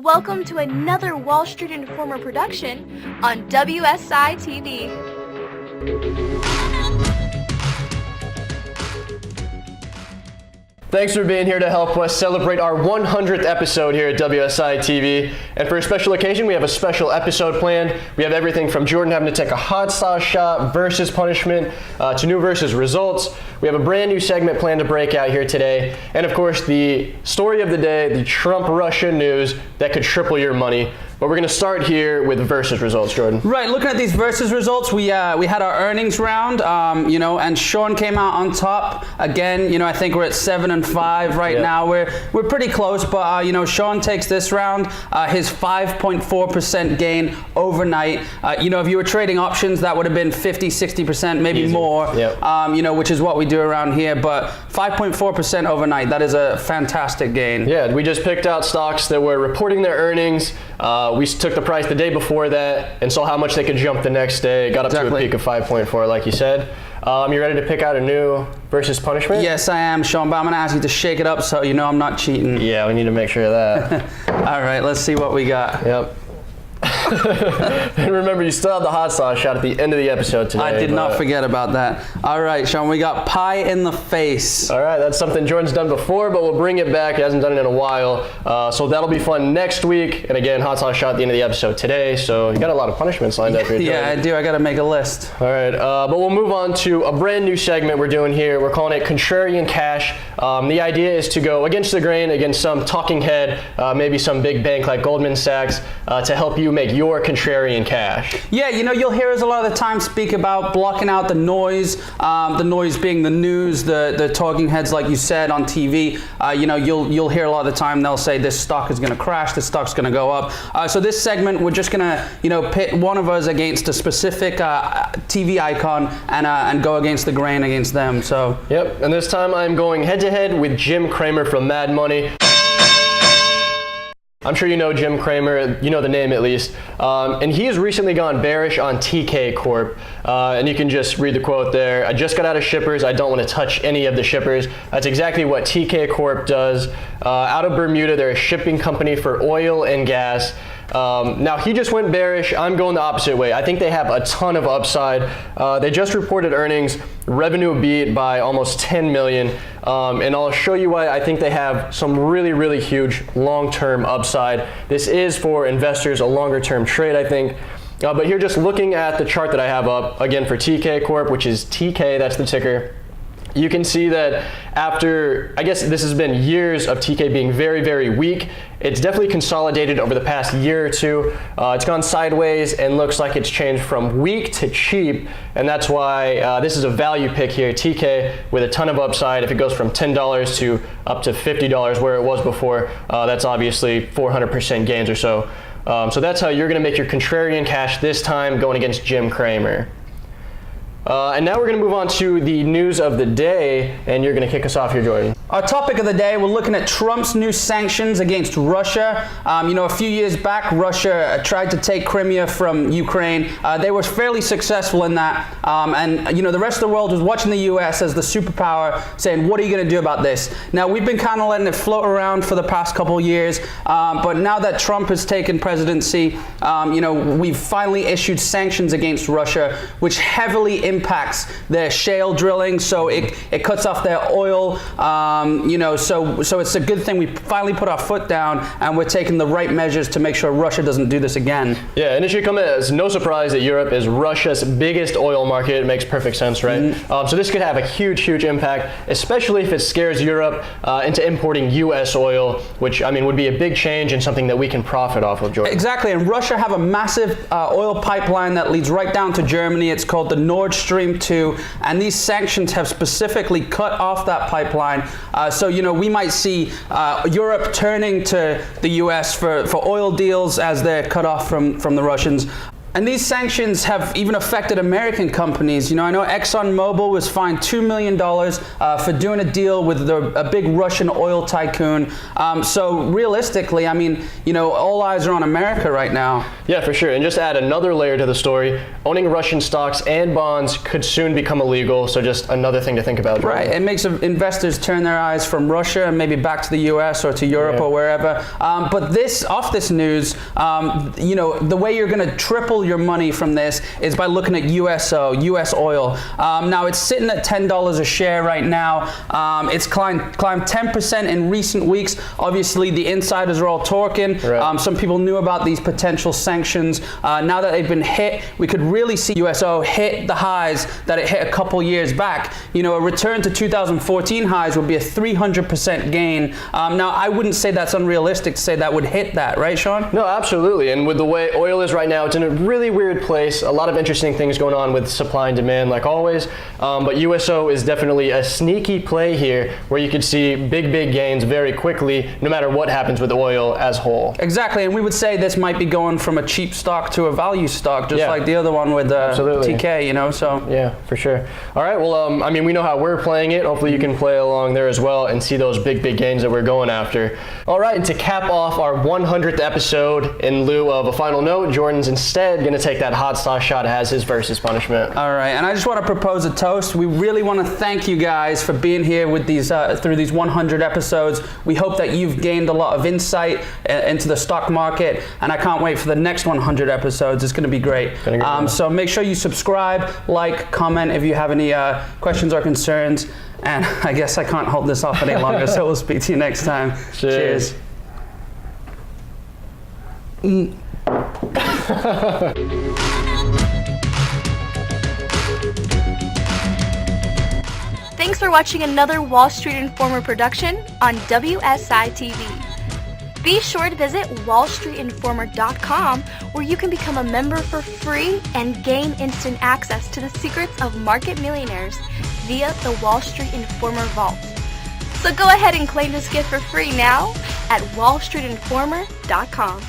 Welcome to another Wall Street Informer production on WSI TV. Thanks for being here to help us celebrate our 100th episode here at WSI TV. And for a special occasion, we have a special episode planned. We have everything from Jordan having to take a hot sauce shot versus punishment to new versus results. We have a brand new segment planned to break out here today. And of course, the story of the day, the Trump-Russia news that could triple your money. But we're going to start here with versus results, Jordan. Right, looking at these versus results, we had our earnings round, and Sean came out on top. Again, I think we're at 7-5 right now. We're pretty close, but Sean takes this round. His 5.4% gain overnight. If you were trading options, that would have been 50, 60%, maybe easy. more. Yep. Which is what we do around here. But 5.4% overnight, that is a fantastic gain. Yeah, we just picked out stocks that were reporting their earnings. We took the price the day before that and saw how much they could jump the next day. Got up to a peak of 5.4, like you said. You ready to pick out a new versus punishment? Yes, I am, Sean, but I'm going to ask you to shake it up so you know I'm not cheating. Yeah, we need to make sure of that. All right, let's see what we got. Yep. And remember, you still have the hot sauce shot at the end of the episode today. I did not forget about that. All right, Sean, we got pie in the face. All right, that's something Jordan's done before, but we'll bring it back. He hasn't done it in a while. So that'll be fun next week. And again, hot sauce shot at the end of the episode today. So you got a lot of punishments lined up here. Yeah, I do. I got to make a list. All right, but we'll move on to a brand new segment we're doing here. We're calling it Contrarian Cash. The idea is to go against the grain, against some talking head, maybe some big bank like Goldman Sachs, to help you make your contrarian cash. Yeah, you'll hear us a lot of the time speak about blocking out the noise being the news, the talking heads, like you said, on TV. You'll hear a lot of the time they'll say this stock is going to crash, this stock's going to go up. So this segment, we're just going to, pit one of us against a specific TV icon and go against the grain against them. So. Yep, and this time I'm going head-to-head with Jim Cramer from Mad Money. I'm sure you know Jim Cramer, you know the name at least, and he has recently gone bearish on TK Corp, and you can just read the quote there. I just got out of shippers, I don't want to touch any of the shippers. That's exactly what TK Corp does. Out of Bermuda, they're a shipping company for oil and gas. Now he just went bearish. I'm going the opposite way. I think they have a ton of upside. They just reported earnings, revenue beat by almost 10 million. And I'll show you why I think they have some really, really huge long-term upside. This is for investors, a longer-term trade, I think. But here, just looking at the chart that I have up, again for TK Corp, which is TK, that's the ticker. You can see that after, I guess this has been years of TK being very, very weak. It's definitely consolidated over the past year or two. It's gone sideways and looks like it's changed from weak to cheap. And that's why this is a value pick here, TK, with a ton of upside. If it goes from $10 to up to $50 where it was before, that's obviously 400% gains or so. So that's how you're going to make your contrarian cash this time, going against Jim Cramer. And now we're going to move on to the news of the day, and you're going to kick us off here, Jordan. Our topic of the day, we're looking at Trump's new sanctions against Russia. A few years back, Russia tried to take Crimea from Ukraine. They were fairly successful in that. The rest of the world was watching the U.S. as the superpower, saying, what are you going to do about this? Now, we've been kind of letting it float around for the past couple of years. But now that Trump has taken presidency, we've finally issued sanctions against Russia, which heavily impacts their shale drilling. So it cuts off their oil. So it's a good thing we finally put our foot down and we're taking the right measures to make sure Russia doesn't do this again. Yeah, and it should come as no surprise that Europe is Russia's biggest oil market. It makes perfect sense, right? Mm-hmm. So this could have a huge, huge impact, especially if it scares Europe into importing U.S. oil, which, would be a big change and something that we can profit off of, Jordan. Exactly, and Russia have a massive oil pipeline that leads right down to Germany. It's called the Nord Stream 2, and these sanctions have specifically cut off that pipeline. So we might see Europe turning to the U.S. for oil deals as they're cut off from the Russians. And these sanctions have even affected American companies. You know, I know ExxonMobil was fined $2 million for doing a deal with a big Russian oil tycoon. So realistically, I mean, you know, all eyes are on America right now. Yeah, for sure. And just to add another layer to the story, owning Russian stocks and bonds could soon become illegal. So just another thing to think about. Right. It makes investors turn their eyes from Russia and maybe back to the US or to Europe or wherever. But off this news, you know, the way you're going to triple your money from this is by looking at USO, US oil. Now it's sitting at $10 a share right now. It's climbed 10% in recent weeks. Obviously, the insiders are all talking. Right. Some people knew about these potential sanctions. Now that they've been hit, we could really see USO hit the highs that it hit a couple years back. You know, a return to 2014 highs would be a 300% gain. Now, I wouldn't say that's unrealistic to say that would hit that, right, Sean? No, absolutely. And with the way oil is right now, it's in a really weird place. A lot of interesting things going on with supply and demand, like always. But USO is definitely a sneaky play here where you could see big gains very quickly, no matter what happens with oil as whole. Exactly. And we would say this might be going from a cheap stock to a value stock, just like the other one with TK, you know, so. Yeah, for sure. All right, well, I mean, we know how we're playing it. Hopefully you can play along there as well and see those big gains that we're going after. All right, and to cap off our 100th episode, in lieu of a final note, Jordan's instead going to take that hot sauce shot as his versus punishment. All right, and I just want to propose a toast. We really want to thank you guys for being here with these through these 100 episodes. We hope that you've gained a lot of insight into the stock market, and I can't wait for the next 100 episodes. It's going to be great. So make sure you subscribe, like, comment if you have any questions or concerns. And I guess I can't hold this off any longer, so we'll speak to you next time. Cheers. Thanks for watching another Wall Street Informer production on WSI TV. Be sure to visit wallstreetinformer.com, where you can become a member for free and gain instant access to the secrets of market millionaires via the Wall Street Informer Vault. So go ahead and claim this gift for free now at wallstreetinformer.com.